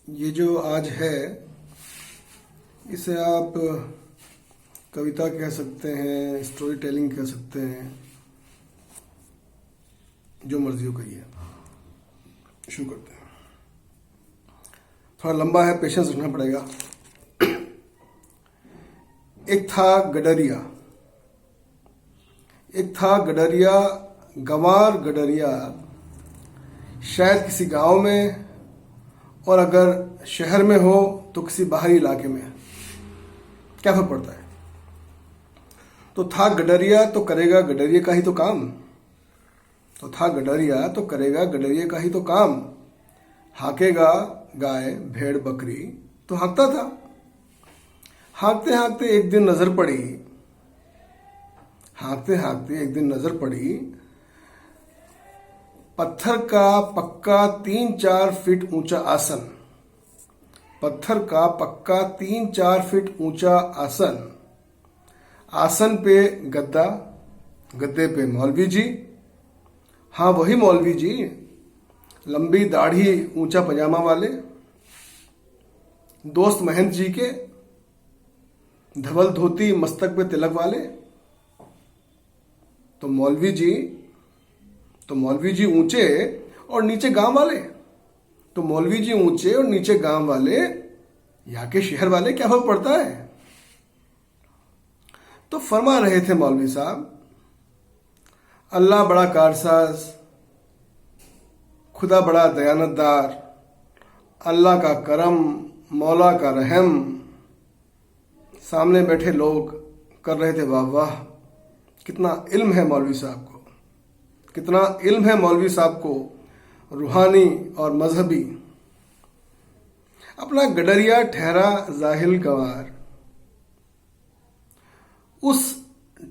ये जो आज है इसे आप कविता कह सकते हैं, स्टोरी टेलिंग कह सकते हैं, जो मर्जी हो कहिए। शुरू करते हैं। थोड़ा लंबा है, पेशेंस रखना पड़ेगा। एक था गडरिया, गंवार गडरिया, शायद किसी गांव में, और अगर शहर में हो तो किसी बाहरी इलाके में, क्या फर्क पड़ता है। तो था गडरिया तो करेगा गडरिया का ही तो काम, का ही तो काम। हाकेगा गाय भेड़ बकरी तो हाँकता था। हाँकते हाँकते एक दिन नजर पड़ी, पत्थर का पक्का 3-4 फीट ऊंचा आसन, आसन पे गद्दा, गद्दे पे मौलवी जी। हाँ, वही मौलवी जी, लंबी दाढ़ी ऊंचा पजामा वाले, दोस्त महंत जी के, धवल धोती मस्तक पे तिलक वाले। तो मौलवी जी ऊंचे और नीचे गांव वाले, यहाँ के शहर वाले, क्या फर्क पड़ता है। तो फरमा रहे थे मौलवी साहब, अल्लाह बड़ा कारसाज, खुदा बड़ा दयानतदार, अल्लाह का करम, मौला का रहम। सामने बैठे लोग कर रहे थे वाह वाह, कितना इल्म है मौलवी साहब को, रूहानी और मजहबी। अपना गडरिया ठहरा जाहिल गंवार, उस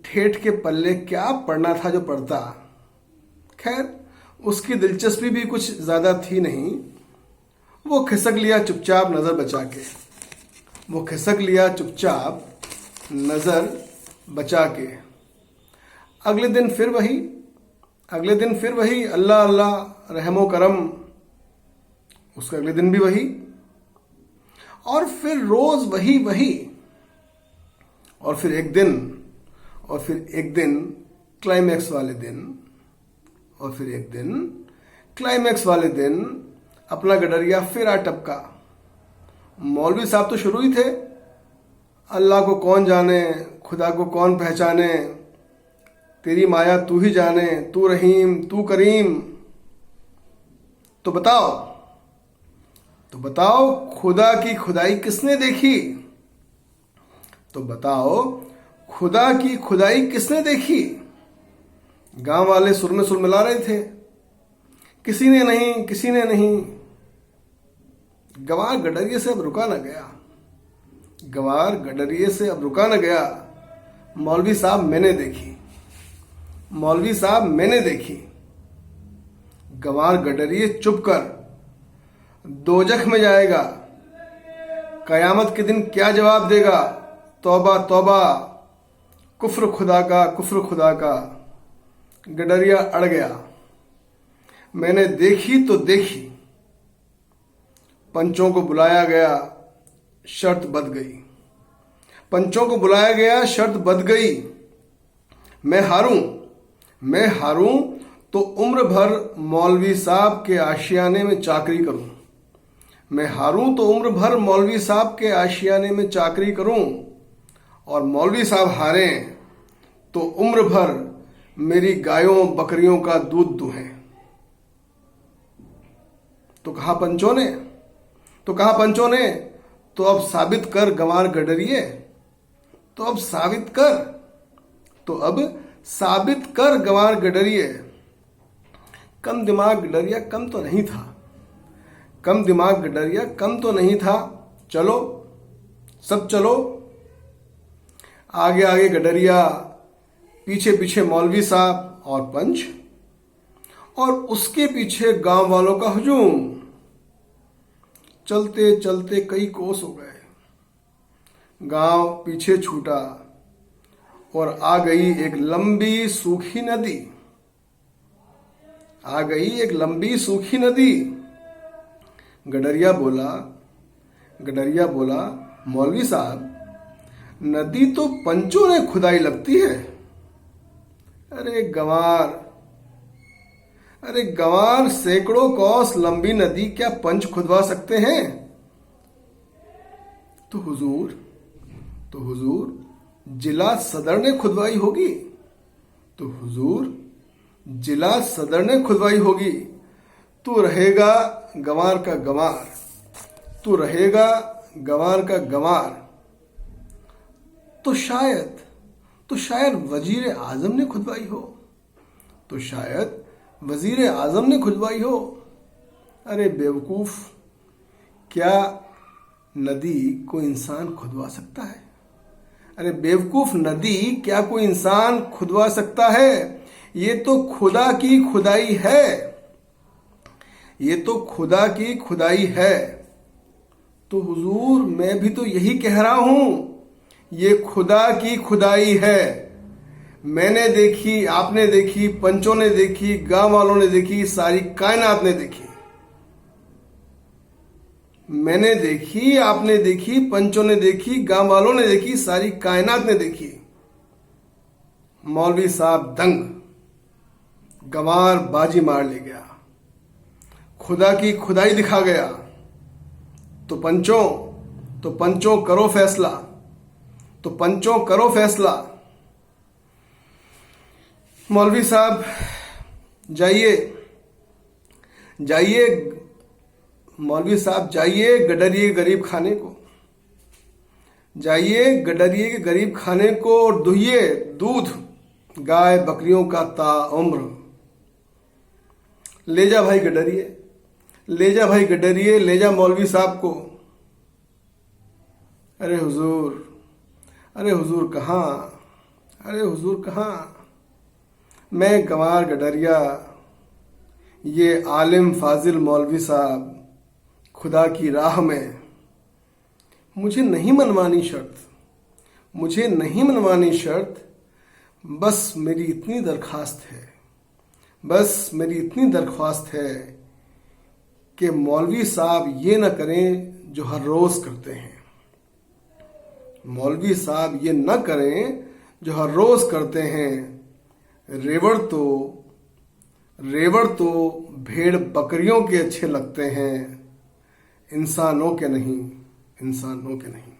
ठेठ के पल्ले क्या पढ़ना था जो पढ़ता। खैर, उसकी दिलचस्पी भी कुछ ज्यादा थी नहीं। वो खिसक लिया चुपचाप नजर बचा के। अगले दिन फिर वही अल्लाह अल्लाह रहमो करम। उसका अगले दिन भी वही, और फिर रोज वही, और फिर एक दिन क्लाइमैक्स वाले दिन अपना गडरिया फिर आ टपका। मौलवी साहब तो शुरू ही थे, अल्लाह को कौन जाने, खुदा को कौन पहचाने, तेरी माया तू ही जाने, तू रहीम तू करीम। तो बताओ खुदा की खुदाई किसने देखी। गांव वाले सुर में सुर मिला रहे थे, किसी ने नहीं। गंवार गडरिये से अब रुका न गया। मौलवी साहब मैंने देखी। गंवार गडरिये चुप कर, दोजख में जाएगा। कयामत के दिन क्या जवाब देगा। तौबा तौबा, कुफ्र खुदा का। गडरिया अड़ गया। मैंने देखी तो देखी, पंचों को बुलाया गया, शर्त बध गई। मैं हारूं तो उम्र भर मौलवी साहब के आशियाने में चाकरी करूं, और मौलवी साहब हारे तो उम्र भर मेरी गायों बकरियों का दूध दुहें। तो कहा पंचों ने, तो अब साबित कर गंवार गडरिये, गंवार गडरिये। कम दिमाग गडरिया कम तो नहीं था। चलो, आगे गडरिया, पीछे मौलवी साहब और पंच, और उसके पीछे गांव वालों का हुजूम। चलते कई कोस हो गए, गांव पीछे छूटा, और आ गई एक लंबी सूखी नदी। गडरिया बोला, गडरिया बोला, मौलवी साहब, नदी तो पंचों ने खुदाई लगती है। अरे गंवार, सैकड़ों कौस लंबी नदी क्या पंच खुदवा सकते हैं? तो हुजूर जिला सदर ने खुदवाई होगी। तो हुजूर जिला सदर ने खुदवाई होगी। तू रहेगा गंवार का गंवार, तू रहेगा गंवार का गंवार। तो शायद वजीर आजम ने खुदवाई हो, तो शायद वजीर आजम ने खुदवाई हो। अरे बेवकूफ, क्या नदी को इंसान खुदवा सकता है? अरे बेवकूफ, नदी क्या कोई इंसान खुदवा सकता है? ये तो खुदा की खुदाई है, ये तो खुदा की खुदाई है। तो हुजूर मैं भी तो यही कह रहा हूं, ये खुदा की खुदाई है। मैंने देखी, आपने देखी, पंचों ने देखी, गांव वालों ने देखी, सारी कायनात ने देखी। मैंने देखी, आपने देखी, पंचों ने देखी, गांव वालों ने देखी, सारी कायनात ने देखी। मौलवी साहब दंग, गंवार बाजी मार ले गया, खुदा की खुदाई दिखा गया। तो पंचों करो फैसला, तो पंचों करो फैसला। मौलवी साहब जाइए मौलवी साहब जाइए गडरिये गरीब खाने को, जाइए गडरिये के गरीब खाने को और दुहिए दूध गाय बकरियों का ताउम्र। ले जा भाई गडरिये, ले जा भाई गडरिये, ले जा मौलवी साहब को। अरे हुजूर कहाँ, अरे हुजूर कहाँ? मैं गंवार गडरिया, ये आलिम फाजिल मौलवी साहब, खुदा की राह में मुझे नहीं मनवानी शर्त, मुझे नहीं मनवानी शर्त। बस मेरी इतनी दरख्वास्त है, बस मेरी इतनी दरख्वास्त है कि मौलवी साहब ये न करें जो हर रोज करते हैं। मौलवी साहब ये न करें जो हर रोज करते हैं। रेवड़ तो भेड़ बकरियों के अच्छे लगते हैं, इंसानों के नहीं, इंसानों के नहीं।